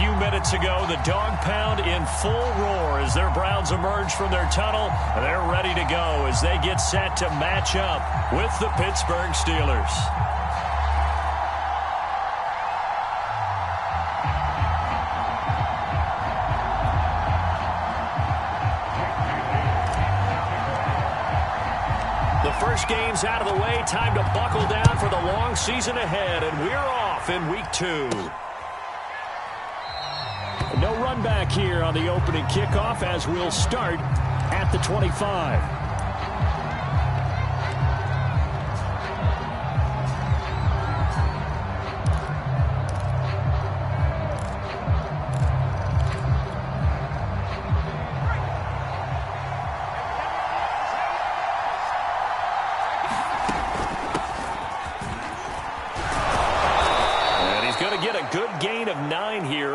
few minutes ago, the dog pound in full roar as their Browns emerge from their tunnel. They're ready to go as they get set to match up with the Pittsburgh Steelers. First game's out of the way. Time to buckle down for the long season ahead, and we're off in week 2. No run back here on the opening kickoff as we'll start at the 25.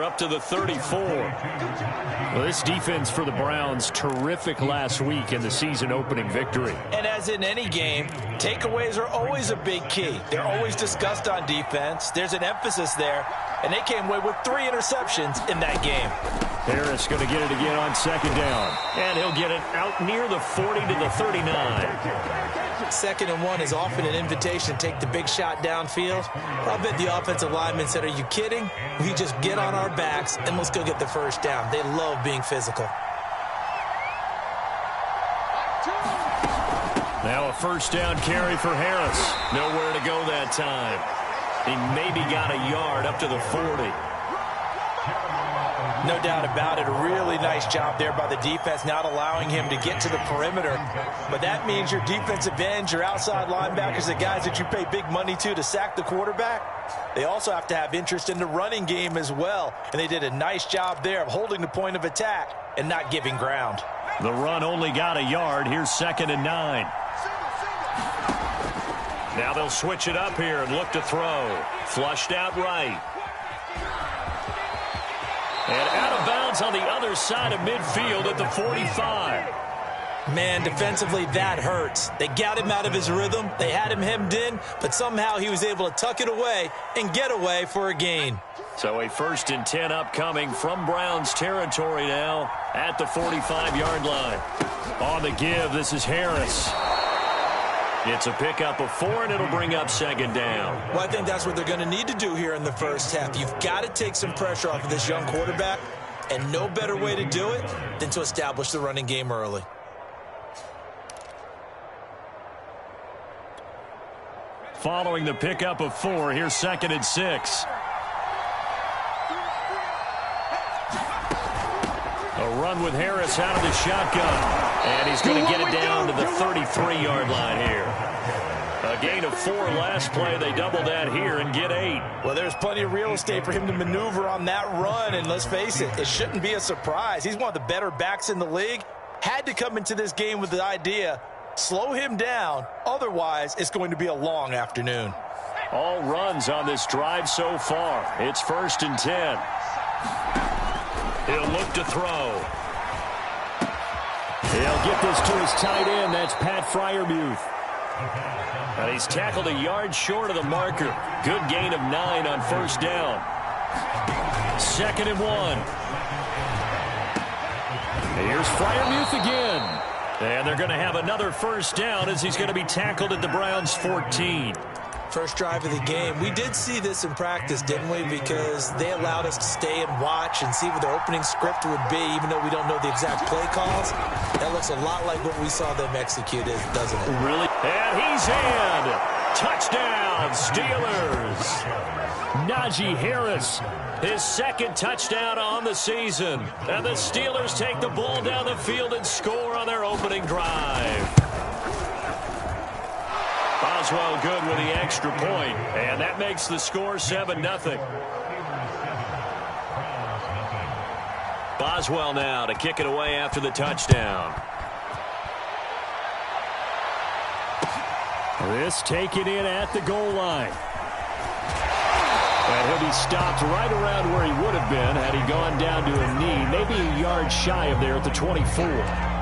Up to the 34. Well, this defense for the Browns, terrific last week in the season-opening victory. And as in any game, takeaways are always a big key. They're always discussed on defense. There's an emphasis there, and they came away with 3 interceptions in that game. Harris going to get it again on second down, and he'll get it out near the 40 to the 39. 2nd and 1 is often an invitation to take the big shot downfield. I bet the offensive lineman said, are you kidding? We just get on our backs and let's go get the first down. They love being physical. Now a first down carry for Harris. Nowhere to go that time. He maybe got a yard up to the 40. No doubt about it. A really nice job there by the defense, not allowing him to get to the perimeter. But that means your defensive ends, your outside linebackers, the guys that you pay big money to sack the quarterback, they also have to have interest in the running game as well. And they did a nice job there of holding the point of attack and not giving ground. The run only got a yard. Here's 2nd and 9. Now they'll switch it up here and look to throw. Flushed out right. And out of bounds on the other side of midfield at the 45. Man, defensively, that hurts. They got him out of his rhythm. They had him hemmed in, but somehow he was able to tuck it away and get away for a gain. So a 1st and 10 upcoming from Browns territory now at the 45-yard line. On the give, this is Harris. It's a pickup of 4, and it'll bring up 2nd down. Well, I think that's what they're going to need to do here in the first half. You've got to take some pressure off of this young quarterback, and no better way to do it than to establish the running game early. Following the pickup of 4, here's 2nd and 6. A run with Harris out of the shotgun. And he's going to get it down to the 33-yard line here. A gain of 4 last play. They double that here and get 8. Well, there's plenty of real estate for him to maneuver on that run. And let's face it, it shouldn't be a surprise. He's one of the better backs in the league. Had to come into this game with the idea, slow him down. Otherwise, it's going to be a long afternoon. All runs on this drive so far. It's 1st and 10. He'll look to throw. He'll get this to his tight end. That's Pat Freiermuth. And he's tackled a yard short of the marker. Good gain of 9 on 1st down. 2nd and 1. Here's Freiermuth again. And they're going to have another 1st down as he's going to be tackled at the Browns' 14. First drive of the game. We did see this in practice, didn't we? Because they allowed us to stay and watch and see what their opening script would be, even though we don't know the exact play calls. That looks a lot like what we saw them execute, doesn't it? Really? And he's in. Touchdown, Steelers. Najee Harris, his 2nd touchdown on the season. And the Steelers take the ball down the field and score on their opening drive. Boswell good with the extra point, and that makes the score 7-0. Boswell now to kick it away after the touchdown. This taken in at the goal line. And he'll be stopped right around where he would have been had he gone down to a knee, maybe a yard shy of there at the 24.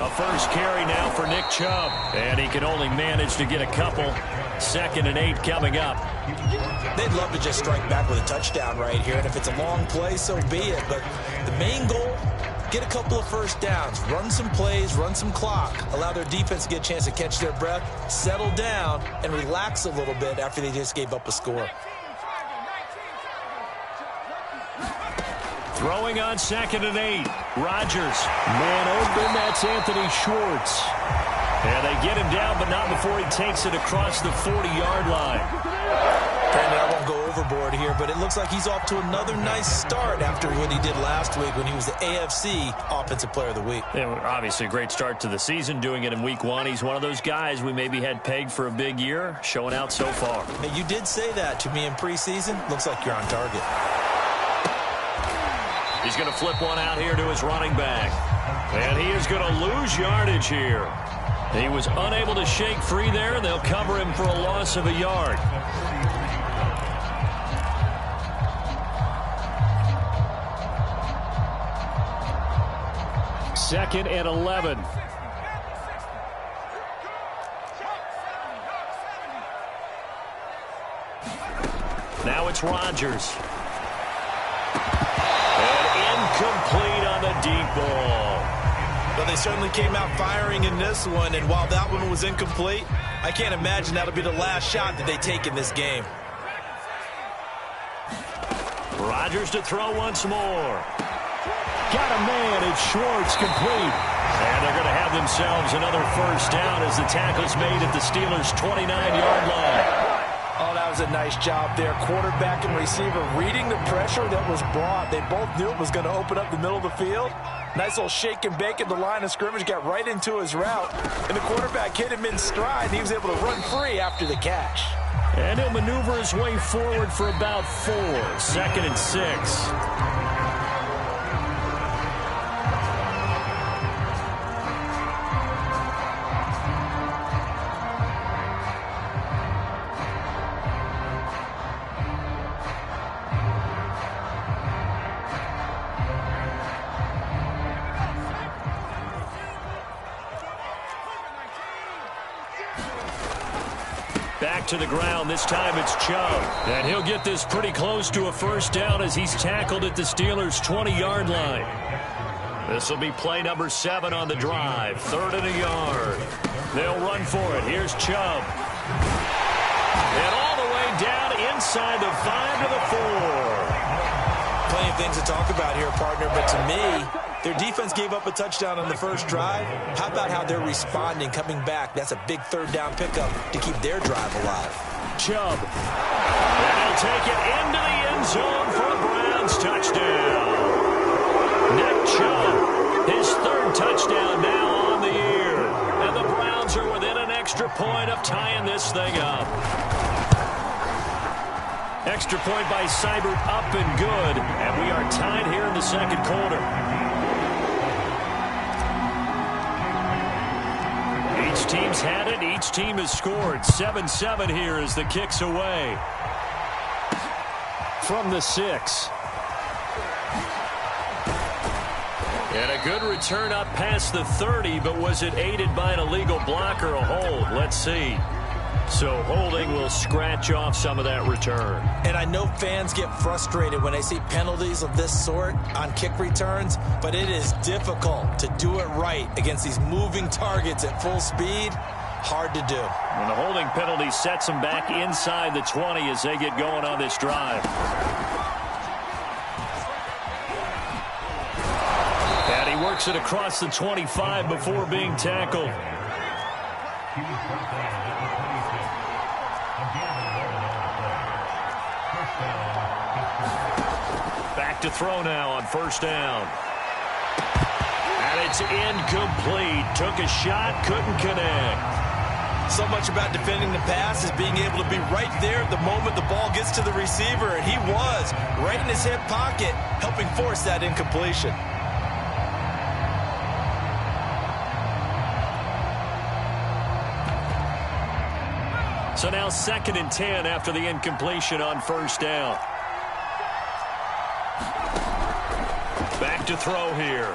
A first carry now for Nick Chubb. And he can only manage to get a couple. 2nd and 8 coming up. They'd love to just strike back with a touchdown right here. And if it's a long play, so be it. But the main goal, get a couple of first downs. Run some plays, run some clock. Allow their defense to get a chance to catch their breath, settle down, and relax a little bit after they just gave up a score. Throwing on 2nd and 8. Rodgers. Man open, that's Anthony Schwartz. And they get him down, but not before he takes it across the 40-yard line. Brandon, I won't go overboard here, but it looks like he's off to another nice start after what he did last week when he was the AFC Offensive Player of the Week. Yeah, obviously a great start to the season, doing it in week 1. He's one of those guys we maybe had pegged for a big year, showing out so far. Hey, you did say that to me in preseason. Looks like you're on target. He's going to flip one out here to his running back. And he is going to lose yardage here. He was unable to shake free there, and they'll cover him for a loss of a yard. Second and 11. Now it's Rodgers. Complete on the deep ball. Well, they certainly came out firing in this one, and while that one was incomplete, I can't imagine that'll be the last shot that they take in this game. Rodgers to throw once more. Got a man, it's Schwartz, complete. And they're going to have themselves another first down as the tackle's made at the Steelers' 29-yard line. Oh, that was a nice job there. Quarterback and receiver reading the pressure that was brought. They both knew it was going to open up the middle of the field. Nice little shake and bake at the line of scrimmage, got right into his route. And the quarterback hit him in stride, and he was able to run free after the catch. And he'll maneuver his way forward for about 4. 2nd and 6. Back to the ground. This time it's Chubb. And he'll get this pretty close to a first down as he's tackled at the Steelers' 20-yard line. This will be play number 7 on the drive. 3rd and a yard. They'll run for it. Here's Chubb. And all the way down inside the 5 to the 4. Plenty of things to talk about here, partner, but to me, their defense gave up a touchdown on the first drive. How about how they're responding, coming back? That's a big 3rd down pickup to keep their drive alive. Chubb. And he'll take it into the end zone for a Browns touchdown. Nick Chubb, his 3rd touchdown now on the year. And the Browns are within an extra point of tying this thing up. Extra point by Seibert up and good. And we are tied here in the 2nd quarter. Each team's had it. Each team has scored. 7-7 here as the kick's away. From the 6. And a good return up past the 30, but was it aided by an illegal block or a hold? Let's see. So holding will scratch off some of that return. And I know fans get frustrated when they see penalties of this sort on kick returns, but it is difficult to do it right against these moving targets at full speed. Hard to do. When the holding penalty sets them back inside the 20 as they get going on this drive. And he works it across the 25 before being tackled. Back to throw now on first down. And it's incomplete. Took a shot, couldn't connect. So much about defending the pass is being able to be right there at the moment the ball gets to the receiver, and he was right in his hip pocket, helping force that incompletion. So now 2nd and 10 after the incompletion on first down. Back to throw here.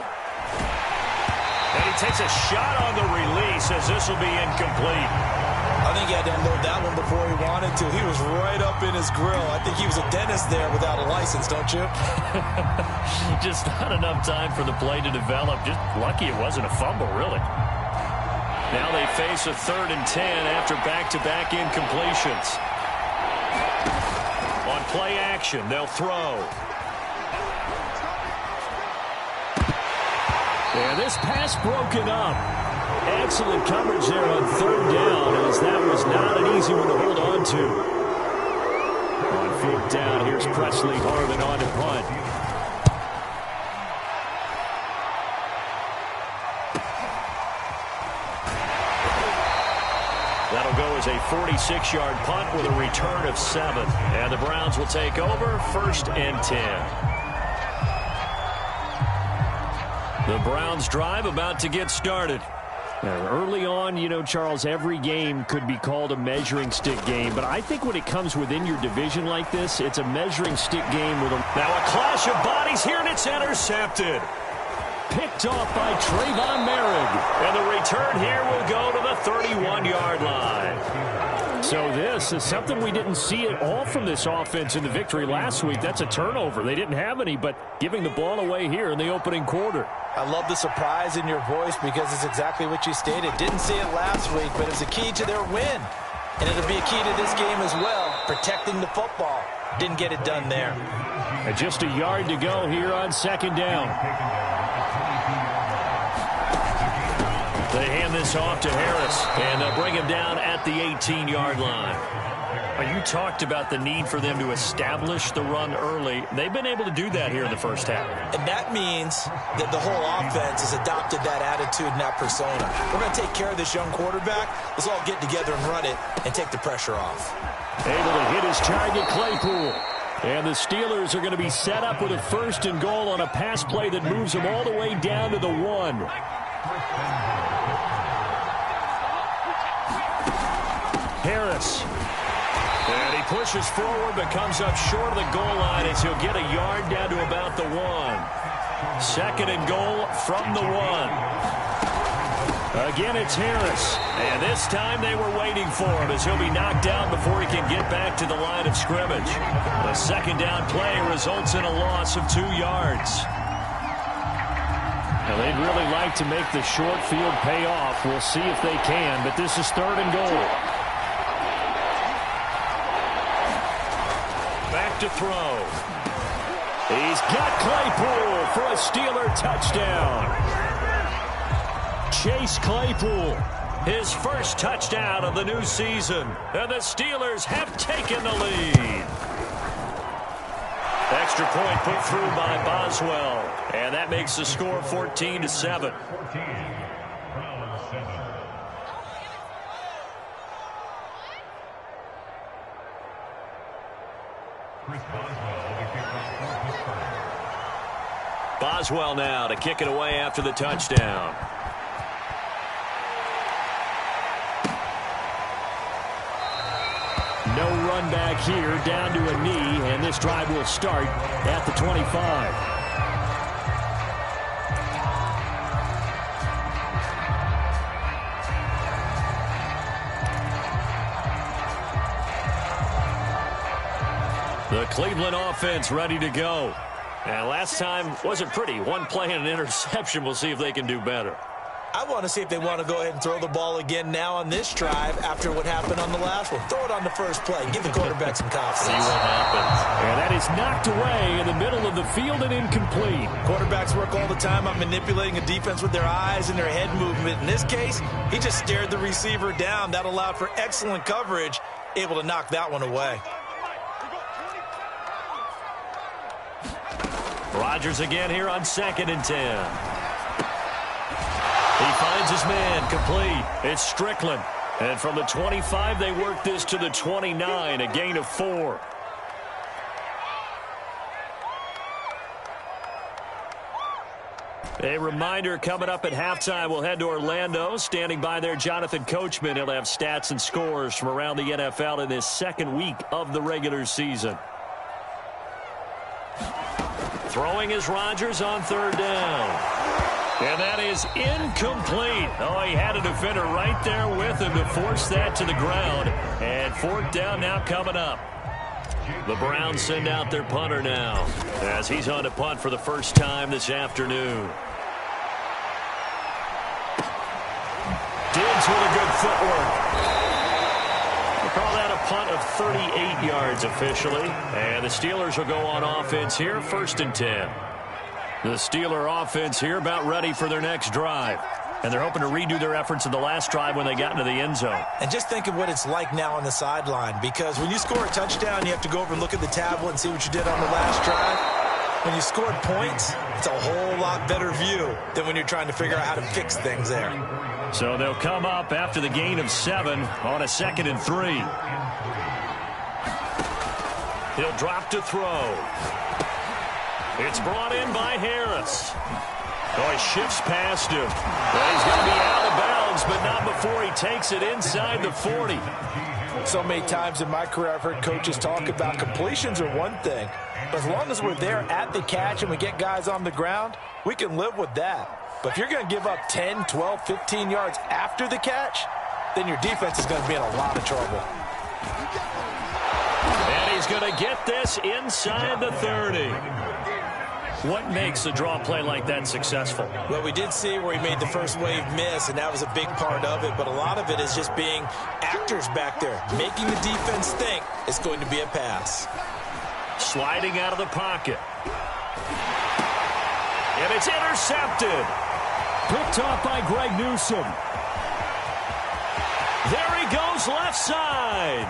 And he takes a shot on the release as this will be incomplete. I think he had to unload that one before he wanted to. He was right up in his grill. I think he was a dentist there without a license, don't you? Just not enough time for the play to develop. Just lucky it wasn't a fumble, really. Now they face a 3rd and 10 after back-to-back incompletions. On play action, they'll throw. And this pass broken up. Excellent coverage there on 3rd down, as that was not an easy one to hold on to. On 4th down, here's Presley Harvin on to punt. That'll go as a 46-yard punt with a return of 7. And the Browns will take over 1st and 10. The Browns drive about to get started. Early on, you know, Charles, every game could be called a measuring stick game. But I think when it comes within your division like this, it's a measuring stick game with a... Now a clash of bodies here, and it's intercepted. Picked off by Trayvon Merrick. And the return here will go to the 31-yard line. So this is something we didn't see at all from this offense in the victory last week. That's a turnover. They didn't have any, but giving the ball away here in the opening quarter. I love the surprise in your voice because it's exactly what you stated. Didn't see it last week, but it's a key to their win. And it'll be a key to this game as well, protecting the football. Didn't get it done there. And just a yard to go here on 2nd down. They hand this off to Harris, and they'll bring him down at the 18-yard line. You talked about the need for them to establish the run early. They've been able to do that here in the first half. And that means that the whole offense has adopted that attitude and that persona. We're going to take care of this young quarterback. Let's all get together and run it and take the pressure off. Able to hit his target, Claypool. And the Steelers are going to be set up with a 1st and goal on a pass play that moves them all the way down to the 1. Harris. And he pushes forward, but comes up short of the goal line as he'll get a yard down to about the 1. 2nd and goal from the 1. Again, it's Harris. And this time they were waiting for him as he'll be knocked down before he can get back to the line of scrimmage. The 2nd down play results in a loss of 2 yards. Now, they'd really like to make the short field pay off. We'll see if they can, but this is 3rd and goal. Back to throw. He's got Claypool for a Steeler touchdown. Chase Claypool, his first touchdown of the new season. And the Steelers have taken the lead. Extra point put through by Boswell. And that makes the score 14-7. Boswell now to kick it away after the touchdown. No run back here, down to a knee, and this drive will start at the 25. The Cleveland offense ready to go. And last time wasn't pretty. One play and an interception. We'll see if they can do better. I want to see if they want to go ahead and throw the ball again now on this drive after what happened on the last one. Throw it on the first play. Give the quarterback some confidence. See what happens. And that is knocked away in the middle of the field and incomplete. Quarterbacks work all the time on manipulating a defense with their eyes and their head movement. In this case, he just stared the receiver down. That allowed for excellent coverage, able to knock that one away. Rodgers again here on 2nd and 10. He finds his man, complete. It's Strickland. And from the 25, they work this to the 29, a gain of 4. A reminder coming up at halftime, we'll head to Orlando. Standing by there, Jonathan Coachman. He'll have stats and scores from around the NFL in this second week of the regular season. Throwing is Rodgers on 3rd down. And that is incomplete. Oh, he had a defender right there with him to force that to the ground. And fourth down now coming up. The Browns send out their punter now as he's on to punt for the first time this afternoon. Diggs with a good footwork. We'll call that a punt of 38 yards officially. And the Steelers will go on offense here, 1st and 10. The Steeler offense here about ready for their next drive. And they're hoping to redo their efforts in the last drive when they got into the end zone. And just think of what it's like now on the sideline, because when you score a touchdown, you have to go over and look at the tablet and see what you did on the last drive. When you scored points, it's a whole lot better view than when you're trying to figure out how to fix things there. So they'll come up after the gain of 7 on a 2nd and 3. He'll drop to throw. It's brought in by Harris. Oh, he shifts past him. Well, he's going to be out of bounds, but not before he takes it inside the 40. So many times in my career I've heard coaches talk about completions are one thing, but as long as we're there at the catch and we get guys on the ground, we can live with that. But if you're going to give up 10, 12, 15 yards after the catch, then your defense is going to be in a lot of trouble. And he's going to get this inside the 30. What makes a draw play like that successful? Well, we did see where he made the first wave miss, and that was a big part of it. But a lot of it is just being actors back there, making the defense think it's going to be a pass. Sliding out of the pocket. And it's intercepted. Picked off by Greg Newsome. There he goes left side.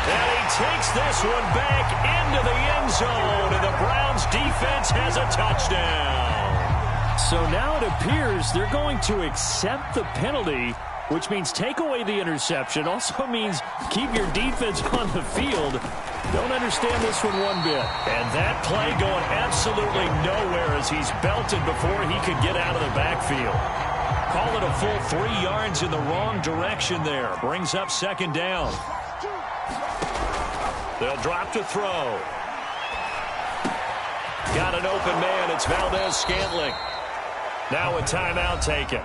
And he takes this one back into the end zone, and the Browns defense has a touchdown. So now it appears they're going to accept the penalty, which means take away the interception. Also means keep your defense on the field. Don't understand this one bit. And that play going absolutely nowhere as he's belted before he could get out of the backfield. Call it a full 3 yards in the wrong direction there. Brings up 2nd down. They'll drop to throw. Got an open man. It's Valdez-Scantling. Now a timeout taken.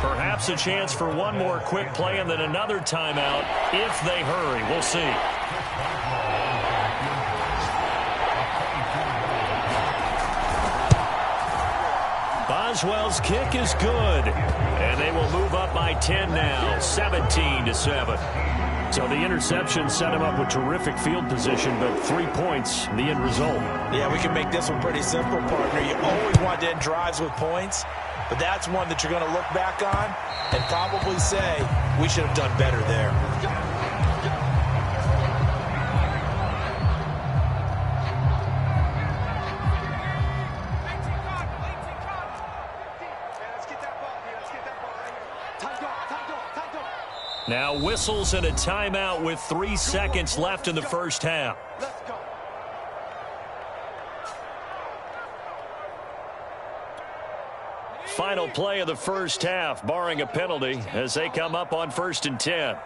Perhaps a chance for one more quick play and then another timeout if they hurry. We'll see. Boswell's kick is good. And they will move up by 10 now, 17-7. So the interception set him up with terrific field position, but 3 points, the end result. Yeah, we can make this one pretty simple, partner. You always want to end drives with points, but that's one that you're going to look back on and probably say, we should have done better there. Now whistles and a timeout with 3 seconds left in the first half. Final play of the first half, barring a penalty, as they come up on 1st and 10.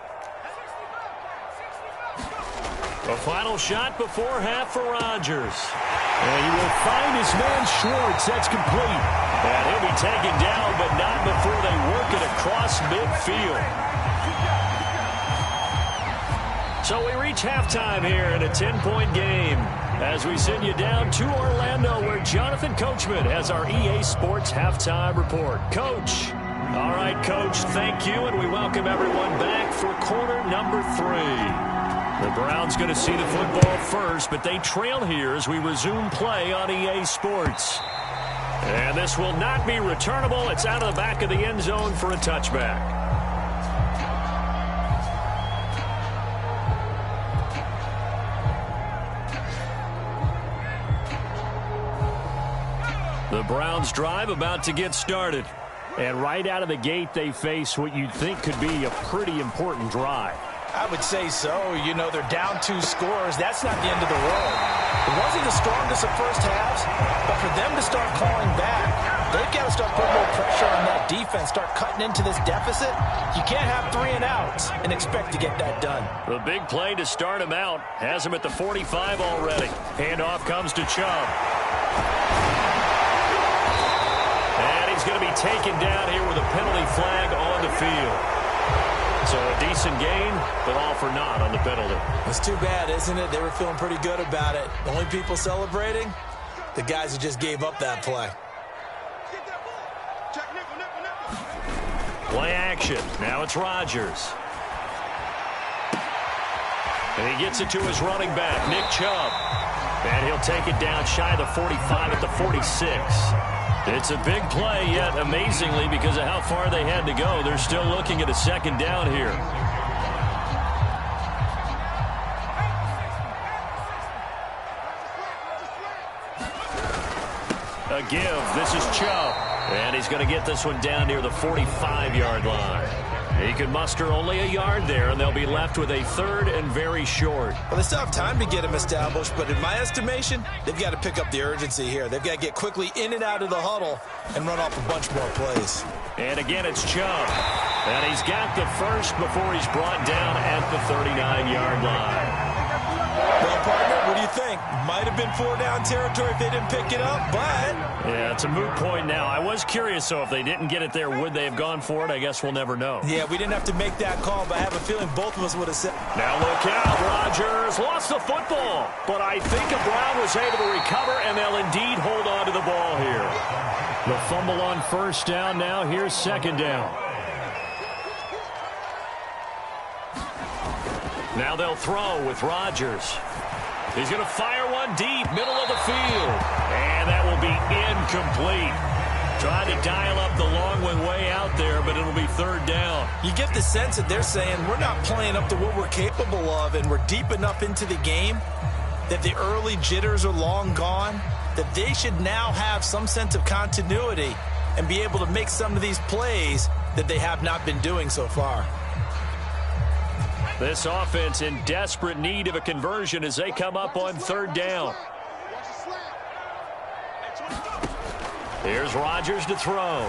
A final shot before half for Rodgers. And he will find his man Schwartz. That's complete. And he'll be taken down, but not before they work it across midfield. So we reach halftime here in a 10-point game as we send you down to Orlando where Jonathan Coachman has our EA Sports halftime report. Coach. All right, Coach, thank you, and we welcome everyone back for quarter number 3. The Browns going to see the football first, but they trail here as we resume play on EA Sports. And this will not be returnable. It's out of the back of the end zone for a touchback. The Browns drive about to get started. And right out of the gate, they face what you'd think could be a pretty important drive. I would say so. You know, they're down 2 scores. That's not the end of the world. It wasn't the strongest of first halves, but for them to start clawing back, they've got to start putting more pressure on that defense, start cutting into this deficit. You can't have 3 and outs and expect to get that done. The big play to start him out has him at the 45 already. Handoff comes to Chubb. going to be taken down here with a penalty flag on the field. So a decent gain, but all for naught on the penalty. It's too bad, isn't it? They were feeling pretty good about it. The only people celebrating, the guys who just gave up that play. Play action. Now it's Rodgers. And he gets it to his running back, Nick Chubb. And he'll take it down shy of the 45 at the 46. It's a big play, yet amazingly, because of how far they had to go, they're still looking at a second down here. A give. This is Chubb. And he's going to get this one down near the 45-yard line. He can muster only a yard there, and they'll be left with a third and very short. Well, they still have time to get him established, but in my estimation, they've got to pick up the urgency here. They've got to get quickly in and out of the huddle and run off a bunch more plays. And again, it's Chubb. And he's got the first before he's brought down at the 39-yard line. Well, partner, what do you think? Might have been 4-down territory if they didn't pick it up, but... Yeah, it's a moot point now. I was curious, so if they didn't get it there, would they have gone for it? I guess we'll never know. Yeah, we didn't have to make that call, but I have a feeling both of us would have said... Now look out, Rodgers lost the football. But I think Brown was able to recover, and they'll indeed hold on to the ball here. The fumble on first down now. Here's second down. Now they'll throw with Rodgers. He's going to fire one deep, middle of the field. And that will be incomplete. Trying to dial up the long one way out there, but it'll be third down. You get the sense that they're saying we're not playing up to what we're capable of, and we're deep enough into the game that the early jitters are long gone, that they should now have some sense of continuity and be able to make some of these plays that they have not been doing so far. This offense in desperate need of a conversion as they come up on third down. Here's Rodgers to throw.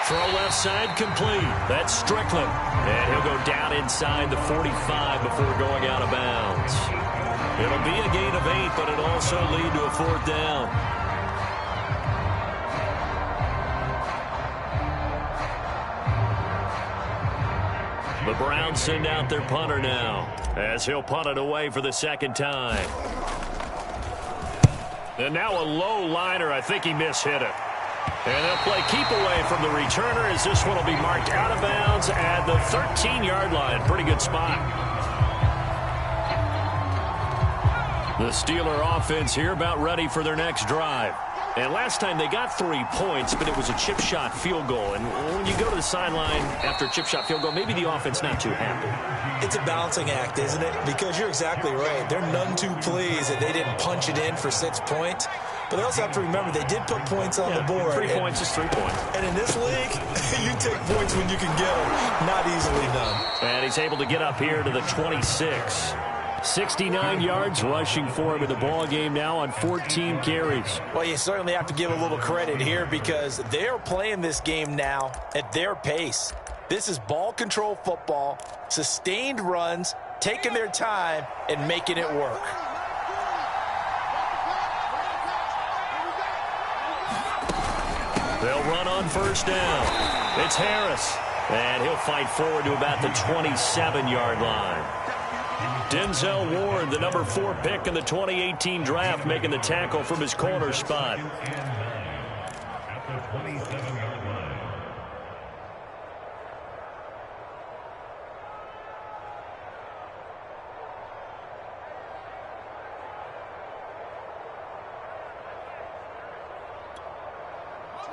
Throw left side complete. That's Strickland. And he'll go down inside the 45 before going out of bounds. It'll be a gain of 8, but it'll also lead to a fourth down. The Browns send out their punter now, as he'll punt it away for the second time. And now a low liner. I think he mishit it. And they'll play keep away from the returner as this one will be marked out of bounds at the 13-yard line. Pretty good spot. The Steeler offense here about ready for their next drive. And last time they got 3 points, but it was a chip shot field goal. And when you go to the sideline after a chip shot field goal, maybe the offense not too happy. It's a balancing act, isn't it? Because you're exactly right. They're none too pleased that they didn't punch it in for 6 points. But they also have to remember they did put points on the board. 3 points is 3 points. And in this league, you take points when you can get them, not easily done. And he's able to get up here to the 26. 69 yards rushing for him in the ball game now on 14 carries. Well, you certainly have to give a little credit here because they're playing this game now at their pace. This is ball control football, sustained runs, taking their time, and making it work. They'll run on first down. It's Harris, and he'll fight forward to about the 27-yard line. Denzel Ward, the number 4 pick in the 2018 draft, making the tackle from his corner spot.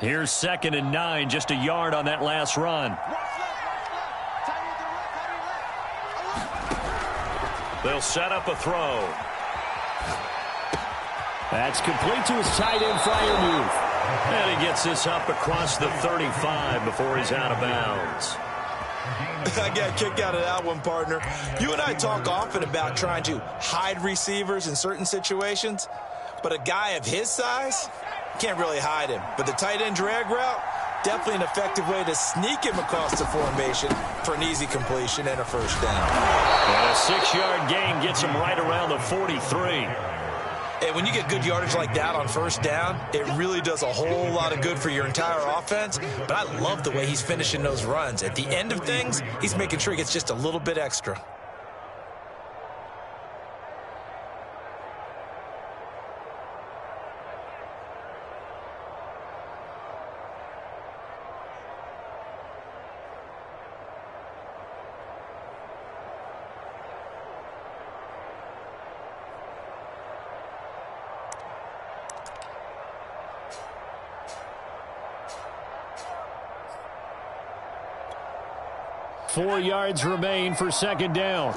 Here's 2nd and 9, just a yard on that last run. They'll set up a throw. That's complete to his tight end flyer move. And he gets this up across the 35 before he's out of bounds. I got a kick out of that one, partner. You and I talk often about trying to hide receivers in certain situations, but a guy of his size can't really hide him. But the tight end drag route, definitely an effective way to sneak him across the formation for an easy completion and a first down. And a 6-yard gain gets him right around the 43. And when you get good yardage like that on first down, it really does a whole lot of good for your entire offense. But I love the way he's finishing those runs. At the end of things, he's making sure he gets just a little bit extra. Four yards remain for second down.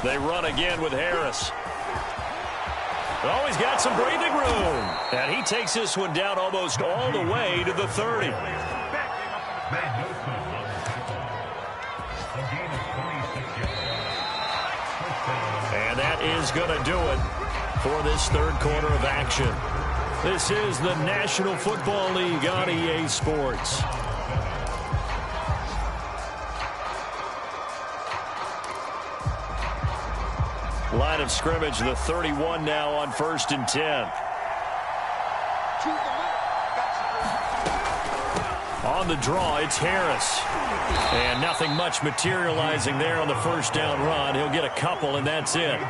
They run again with Harris. Oh, he's got some breathing room. And he takes this one down almost all the way to the 30. And that is going to do it for this third quarter of action. This is the National Football League on EA Sports. Line of scrimmage, the 31 now on 1st and 10. On the draw, it's Harris. And nothing much materializing there on the first down run. He'll get a couple, and that's it.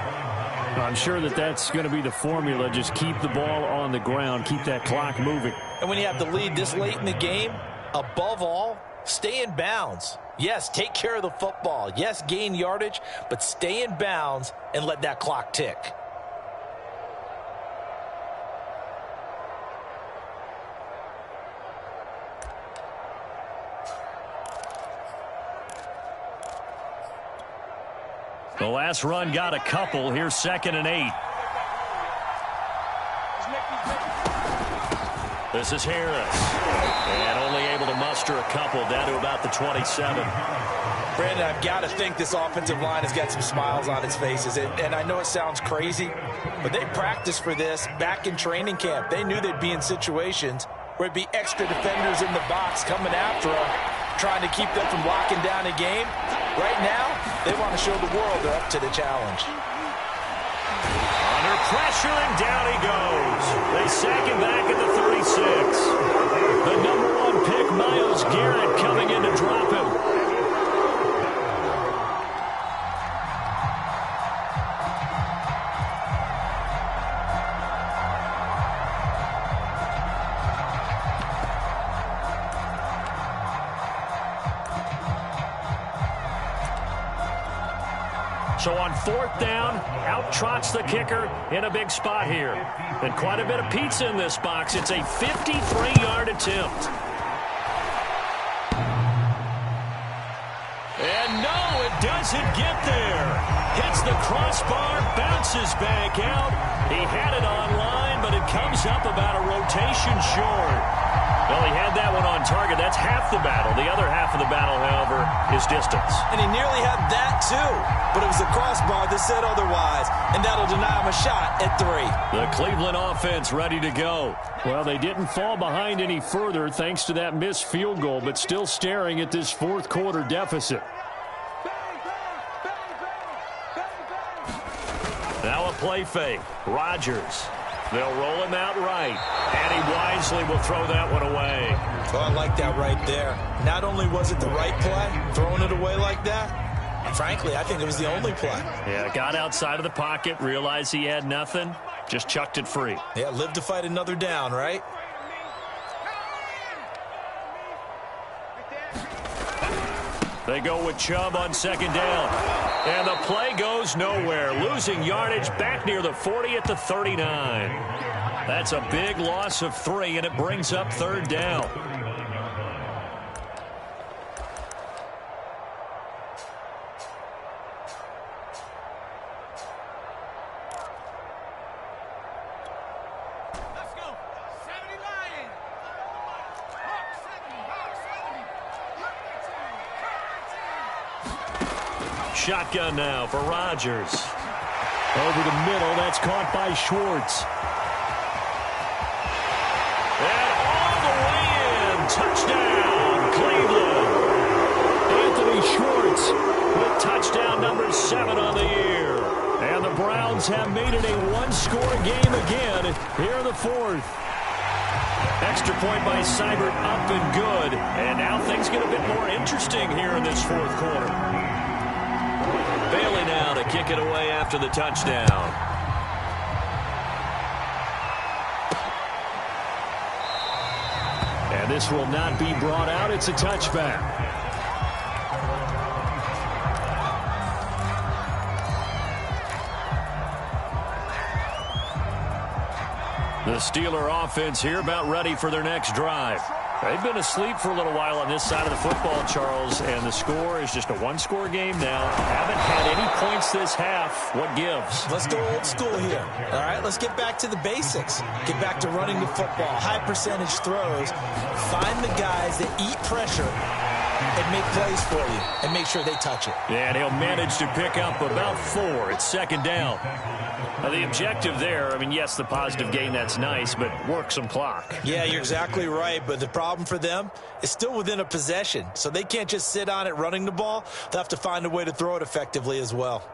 I'm sure that that's going to be the formula. Just keep the ball on the ground. Keep that clock moving. And when you have the lead this late in the game, above all, stay in bounds. Yes, take care of the football. Yes, gain yardage, but stay in bounds and let that clock tick. The last run got a couple. Here's 2nd and 8. This is Harris. And only able to muster a couple down to about the 27. Brandon, I've got to think this offensive line has got some smiles on its faces. And I know it sounds crazy, but they practiced for this back in training camp. They knew they'd be in situations where it'd be extra defenders in the box coming after them, trying to keep them from locking down a game. Right now, they want to show the world they're up to the challenge. Under pressure, and down he goes. They sack him back at the 36. The number 1 pick, Myles Garrett, coming in to drop him. So on 4th down, out trots the kicker in a big spot here. And quite a bit of pizza in this box. It's a 53-yard attempt. And no, it doesn't get there. Hits the crossbar, bounces back out. He had it online, but it comes up about a rotation short. Well, he had that one on target. That's half the battle. The other half of the battle, however, is distance. And he nearly had that, too. But it was the crossbar that said otherwise, and that'll deny him a shot at 3. The Cleveland offense ready to go. Well, they didn't fall behind any further thanks to that missed field goal, but still staring at this fourth quarter deficit. Now a play fake. Rodgers. They'll roll him out right, and he wisely will throw that one away. Well, I like that right there. Not only was it the right play, throwing it away like that, frankly, I think it was the only play. Yeah, got outside of the pocket, realized he had nothing, just chucked it free. Yeah, live to fight another down, right? They go with Chubb on 2nd down. And the play goes nowhere. Losing yardage back near the 40 at the 39. That's a big loss of 3, and it brings up 3rd down. Shotgun now for Rodgers. Over the middle, that's caught by Schwartz. And all the way in. Touchdown, Cleveland. Anthony Schwartz with Touchdown number 7 on the year. And the Browns have made it a one-score game again here in the fourth. Extra point by Seibert, up and good. And now things get a bit more interesting here in this fourth quarter. Bailey now to kick it away after the touchdown. And this will not be brought out. It's a touchback. The Steeler offense here about ready for their next drive. They've been asleep for a little while on this side of the football, Charles, and the score is just a one-score game now. Haven't had any points this half. What gives? Let's go old school here. All right, let's get back to the basics. Get back to running the football, high percentage throws. Find the guys that eat pressure and make plays for you and make sure they touch it. Yeah, and he'll manage to pick up about 4. It's second down. Now, the objective there, I mean, yes, the positive gain, that's nice, but work some clock. Yeah, you're exactly right, but the problem for them is still within a possession, so they can't just sit on it running the ball. They'll have to find a way to throw it effectively as well.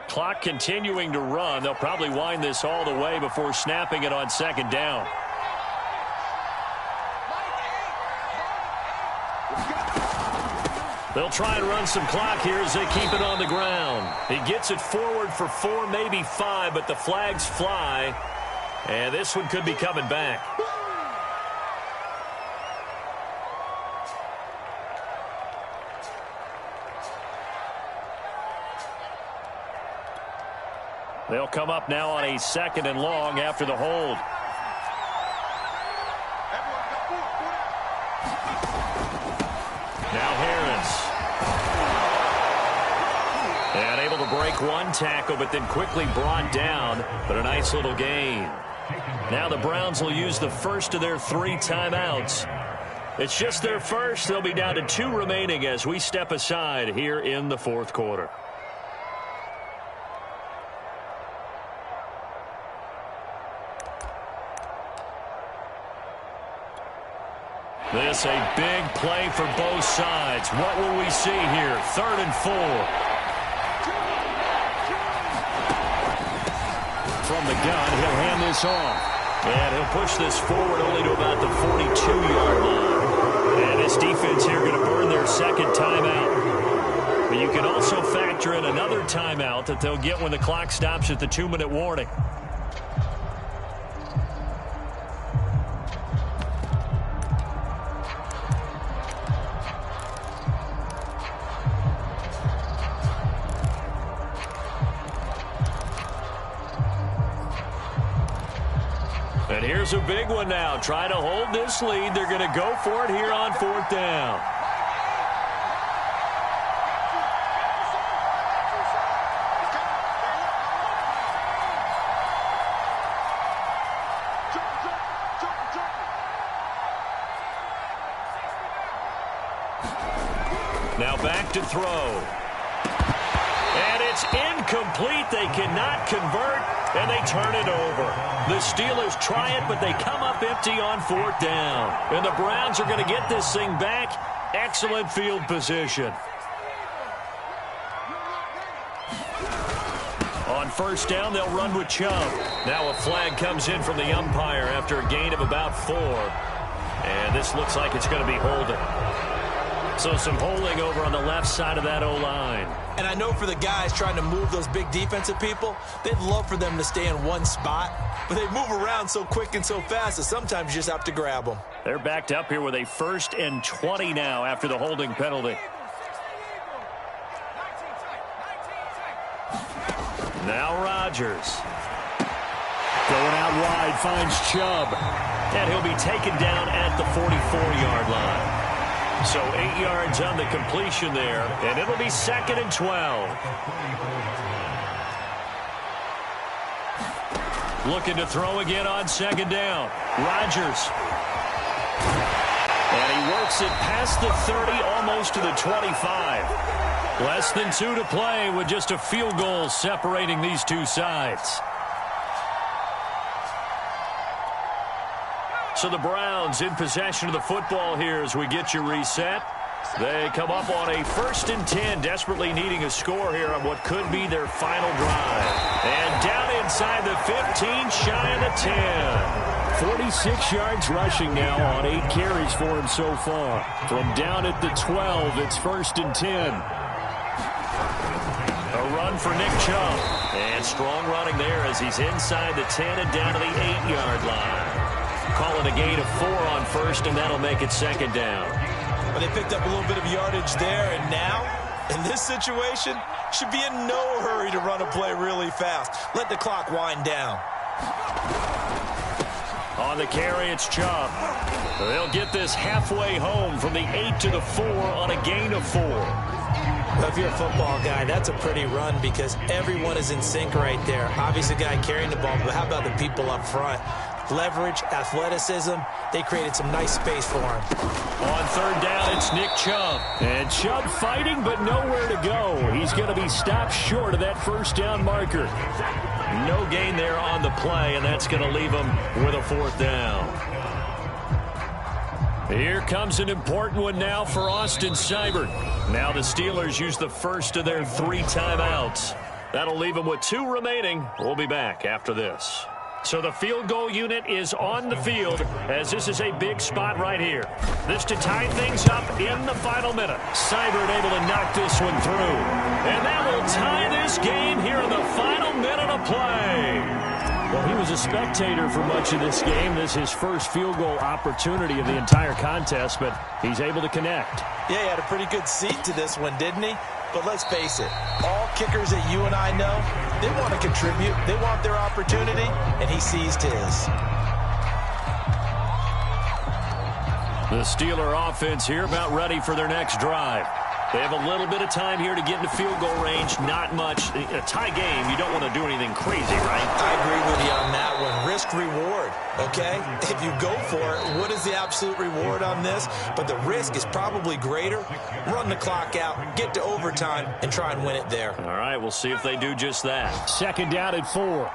Clock continuing to run. They'll probably wind this all the way before snapping it on second down. They'll try and run some clock here as they keep it on the ground. He gets it forward for 4, maybe 5, but the flags fly. And this one could be coming back. They'll come up now on a second and long after the hold. Now Harris. And able to break one tackle, but then quickly brought down. But a nice little gain. Now the Browns will use the first of their 3 timeouts. It's just their first. They'll be down to 2 remaining as we step aside here in the fourth quarter. This a big play for both sides. What will we see here? 3rd and 4. From the gun, he'll hand this off. And he'll push this forward only to about the 42-yard line. And this defense here going to burn their second timeout. But you can also factor in another timeout that they'll get when the clock stops at the 2-minute warning. And here's a big one now. Trying to hold this lead. They're going to go for it here on 4th down. Now back to throw. And it's incomplete. They cannot convert, and they turn it over. The Steelers try it, but they come up empty on 4th down. And the Browns are going to get this thing back. Excellent field position. On 1st down, they'll run with Chubb. Now a flag comes in from the umpire after a gain of about 4. And this looks like it's going to be holding. So some holding over on the left side of that O-line. And I know for the guys trying to move those big defensive people, they'd love for them to stay in one spot. But they move around so quick and so fast that sometimes you just have to grab them. They're backed up here with a 1st and 20 now after the holding penalty. Now Rodgers. Going out wide, finds Chubb. And he'll be taken down at the 44-yard line. So 8 yards on the completion there, and it'll be 2nd and 12. Looking to throw again on 2nd down. Rodgers. And he works it past the 30, almost to the 25. Less than 2 to play with just a field goal separating these two sides. So the Browns in possession of the football here as we get you reset. They come up on a 1st and 10, desperately needing a score here on what could be their final drive. And down inside the 15, shy of the 10. 46 yards rushing now on 8 carries for him so far. From down at the 12, it's 1st and 10. A run for Nick Chubb. And strong running there as he's inside the 10 and down to the 8-yard line. Call it a gain of 4 on 1st, and that'll make it 2nd down. Well, they picked up a little bit of yardage there, and now, in this situation, should be in no hurry to run a play really fast. Let the clock wind down. On the carry, it's Chubb. They'll get this halfway home from the 8 to the 4 on a gain of 4. Well, if you're a football guy, that's a pretty run because everyone is in sync right there. Obviously, the guy carrying the ball, but how about the people up front? Leverage, athleticism, they created some nice space for him. On 3rd down, it's Nick Chubb. And Chubb fighting, but nowhere to go. He's going to be stopped short of that 1st down marker. No gain there on the play, and that's going to leave him with a 4th down. Here comes an important one now for Austin Seibert. Now the Steelers use the first of their 3 timeouts. That'll leave them with 2 remaining. We'll be back after this. So the field goal unit is on the field as this is a big spot right here. This to tie things up in the final minute. Seibert able to knock this one through. And that will tie this game here in the final minute of play. Well, he was a spectator for much of this game. This is his first field goal opportunity of the entire contest, but he's able to connect. Yeah, he had a pretty good seat to this one, didn't he? But let's face it, all kickers that you and I know, they want to contribute. They want their opportunity, and he seized his. The Steeler offense here about ready for their next drive. They have a little bit of time here to get into field goal range. Not much. A tie game, you don't want to do anything crazy, right? I agree with you on that one. Risk-reward, okay? If you go for it, what is the absolute reward on this? But the risk is probably greater. Run the clock out, get to overtime, and try and win it there. All right, we'll see if they do just that. 2nd down at 4.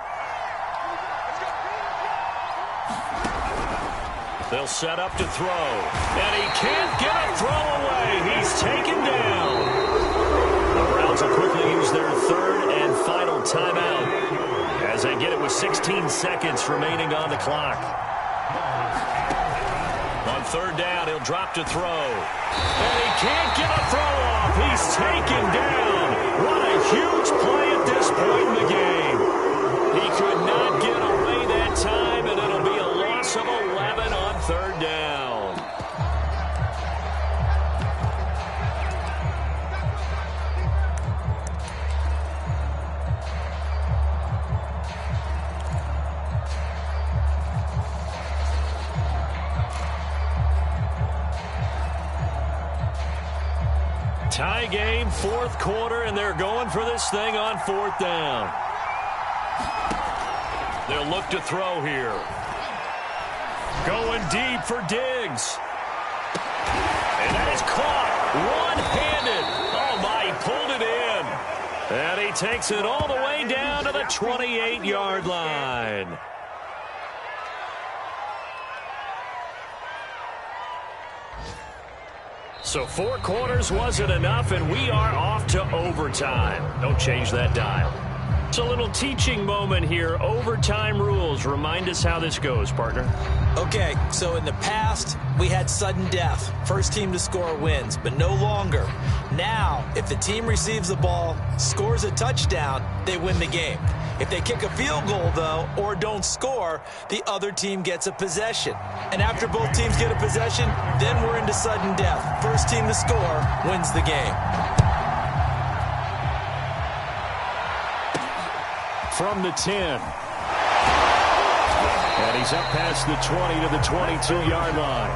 They'll set up to throw. And he can't get a throw away. He's taken down. The Browns will quickly use their 3rd and final timeout as they get it with 16 seconds remaining on the clock. On 3rd down, he'll drop to throw. And he can't get a throw off. He's taken down. What a huge play at this point in the game. He could not get away that time, and it'll be a loss of 11 on 3rd down. Tie game, 4th quarter, and they're going for this thing on 4th down. They'll look to throw here. Going deep for Diggs. And that is caught one-handed. Oh, my, he pulled it in. And he takes it all the way down to the 28-yard line. So 4 quarters wasn't enough, and we are off to overtime. Don't change that dial. It's a little teaching moment here. Overtime rules. Remind us how this goes, partner. Okay, so in the past, we had sudden death. First team to score wins, but no longer. Now, if the team receives the ball, scores a touchdown, they win the game. If they kick a field goal, though, or don't score, the other team gets a possession. And after both teams get a possession, then we're into sudden death. First team to score wins the game. From the 10. And he's up past the 20 to the 22-yard line.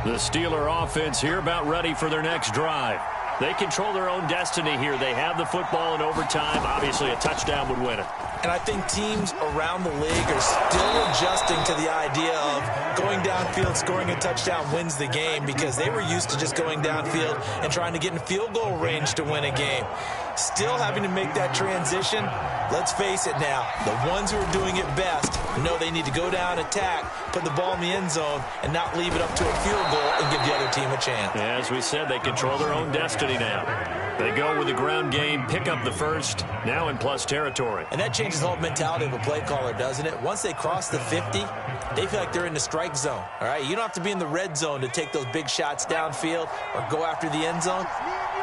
The Steeler offense here about ready for their next drive. They control their own destiny here. They have the football in overtime. Obviously, a touchdown would win it. And I think teams around the league are still adjusting to the idea of going downfield, scoring a touchdown wins the game, because they were used to just going downfield and trying to get in field goal range to win a game. Still having to make that transition. Let's face it now, the ones who are doing it best know they need to go down, attack, put the ball in the end zone, and not leave it up to a field goal and give the other team a chance. As we said, they control their own destiny now. They go with the ground game, pick up the first, now in plus territory. And that changes the whole mentality of a play caller, doesn't it? Once they cross the 50, they feel like they're in the strike zone. All right, you don't have to be in the red zone to take those big shots downfield or go after the end zone.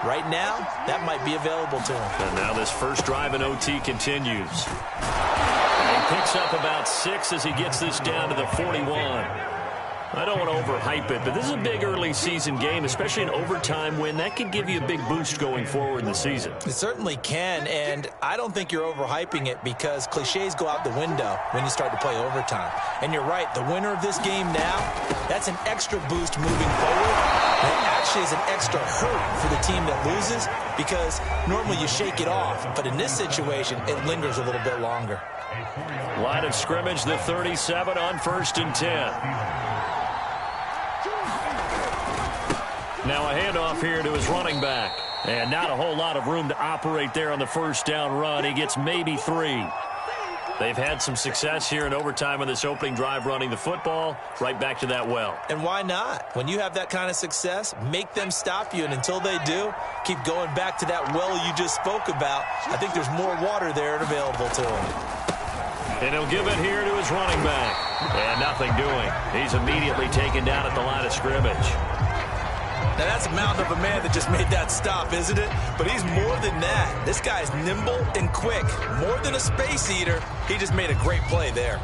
Right now, that might be available to him. And now this first drive in OT continues. And he picks up about 6 as he gets this down to the 41. I don't want to overhype it, but this is a big early season game, especially an overtime win. That could give you a big boost going forward in the season. It certainly can, and I don't think you're overhyping it, because cliches go out the window when you start to play overtime. And you're right, the winner of this game now, that's an extra boost moving forward. And it actually is an extra hurt for the team that loses, because normally you shake it off, but in this situation, it lingers a little bit longer. Line of scrimmage, the 37 on 1st and 10. Now a handoff here to his running back. And not a whole lot of room to operate there on the first down run. He gets maybe 3. They've had some success here in overtime on this opening drive running the football. Right back to that well. And why not? When you have that kind of success, make them stop you. And until they do, keep going back to that well you just spoke about. I think there's more water there available to him. And he'll give it here to his running back. And nothing doing. He's immediately taken down at the line of scrimmage. Now, that's a mountain of a man that just made that stop, isn't it? But he's more than that. This guy's nimble and quick. More than a space eater. He just made a great play there.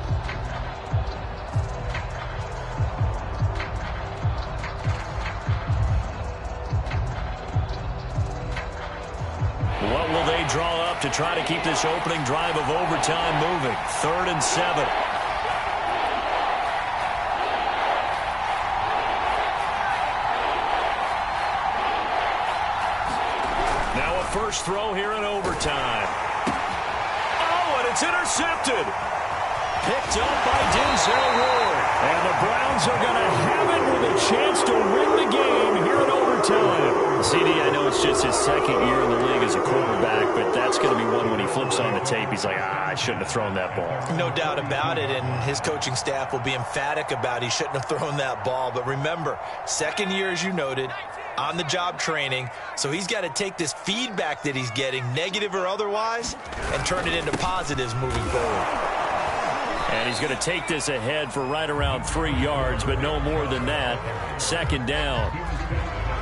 What will they draw up to try to keep this opening drive of overtime moving? 3rd and 7. First throw here in overtime. Oh, and it's intercepted. Picked up by Denzel Ward. And the Browns are going to have it with a chance to win the game here in overtime. CD, I know it's just his 2nd year in the league as a quarterback, but that's going to be one when he flips on the tape. He's like, I shouldn't have thrown that ball. No doubt about it, and his coaching staff will be emphatic about he shouldn't have thrown that ball. But remember, 2nd year, as you noted, on-the-job training, so he's got to take this feedback that he's getting, negative or otherwise, and turn it into positives moving forward. And he's going to take this ahead for right around 3 yards, but no more than that. 2nd down.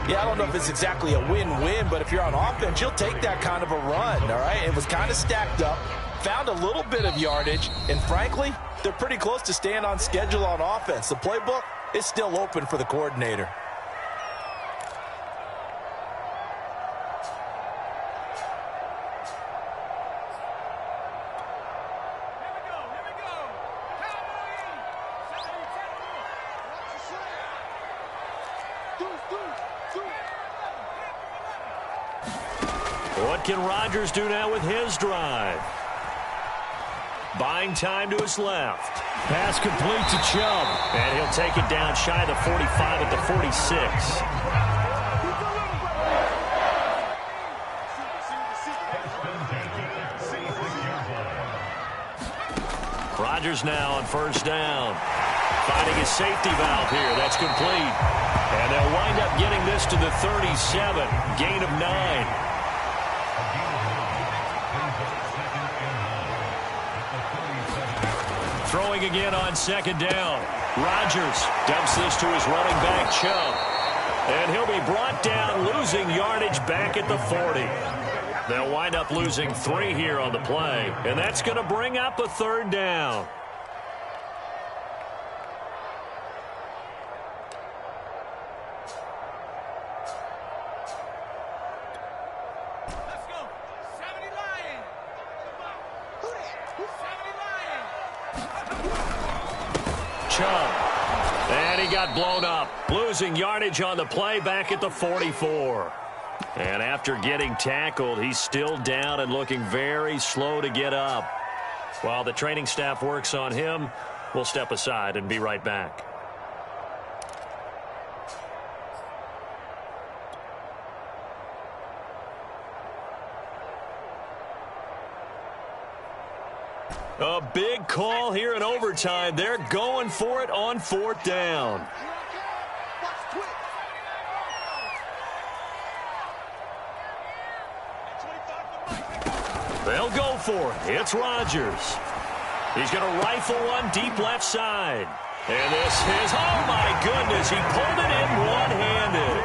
Yeah, I don't know if it's exactly a win-win, but if you're on offense, you'll take that kind of a run, all right? It was kind of stacked up, found a little bit of yardage, and frankly, they're pretty close to staying on schedule on offense. The playbook is still open for the coordinator. What can Rodgers do now with his drive? Buying time to his left. Pass complete to Chubb. And he'll take it down shy of the 45 at the 46. Rodgers now on 1st down. Finding his safety valve here. That's complete. And they'll wind up getting this to the 37. Gain of 9. Throwing again on 2nd down. Rodgers dumps this to his running back, Chubb. And he'll be brought down, losing yardage back at the 40. They'll wind up losing 3 here on the play. And that's going to bring up a 3rd down. And he got blown up, losing yardage on the play back at the 44. And after getting tackled, he's still down and looking very slow to get up. While the training staff works on him, we'll step aside and be right back. A big call here in overtime. They're going for it on 4th down. They'll go for it. It's Rodgers. He's going to rifle one deep left side. And this is, oh my goodness, he pulled it in one-handed.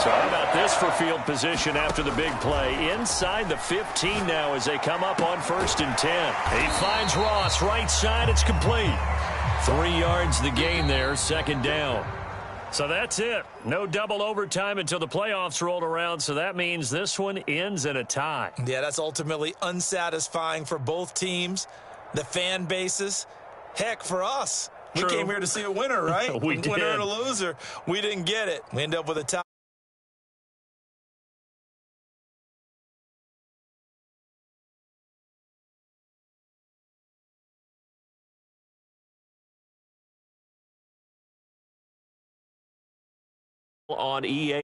So how about this for field position after the big play? Inside the 15 now as they come up on 1st and 10. He finds Ross, right side, it's complete. 3 yards the gain there, 2nd down. So that's it. No double overtime until the playoffs rolled around, so that means this one ends in a tie. Yeah, that's ultimately unsatisfying for both teams, the fan bases. Heck, for us. True. We came here to see a winner, right? We did. Winner and a loser. We didn't get it. We end up with a tie. On EA.